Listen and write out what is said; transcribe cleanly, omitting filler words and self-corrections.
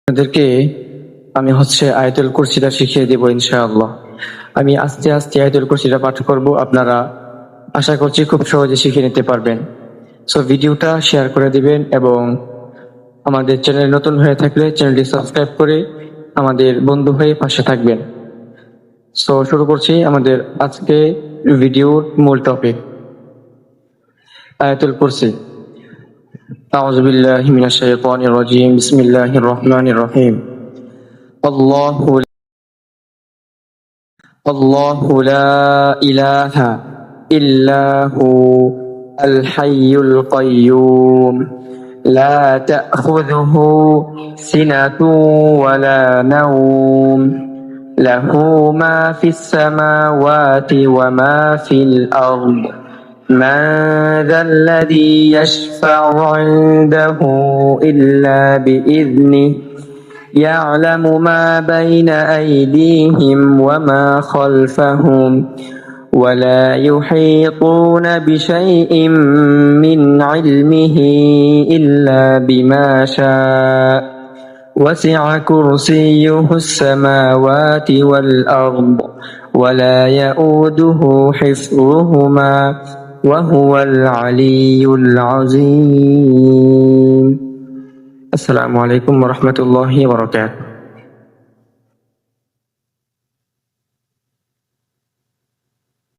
আপনাদেরকে আমি আয়াতুল কুরসিটা শিখিয়ে দেব ইনশাআল্লাহ। আমি আস্তে আস্তে আয়াতুল কুরসিটা পাঠ করব, আপনারা আশা করছি খুব সহজে শিখে নিতে পারবেন। সো ভিডিওটা শেয়ার করে দিবেন এবং আমাদের চ্যানেল নতুন হয়ে থাকলে চ্যানেলটি সাবস্ক্রাইব করে আমাদের বন্ধু হয়ে পাশে থাকবেন। সো শুরু করছি আমাদের আজকে ভিডিওর মূল টপিক, আয়াতুল কুরসি। আউযু বিল্লাহি মিনাশ শাইতানির রাজীম। বিসমিল্লাহির রহমানির রহিম। আল্লাহু লা ইলাহা ইল্লা হু আল হাইয়ুল কাইয়্যুম লা তা'খুযুহু সিনাতুন ওয়া লা নাওম লাহু মা ফিস সামাওয়াতি ওয়া মা ফিল আরদ من ذا الذي يشفع عنده إلا بإذنه يعلم ما بين أيديهم وما خلفهم ولا يحيطون بشيء من علمه إلا بما شاء وسع كرسيه السماوات والأرض ولا يؤوده حفظهما وهو العلي العظيم. السلام عليكم ورحمة الله وبركاته.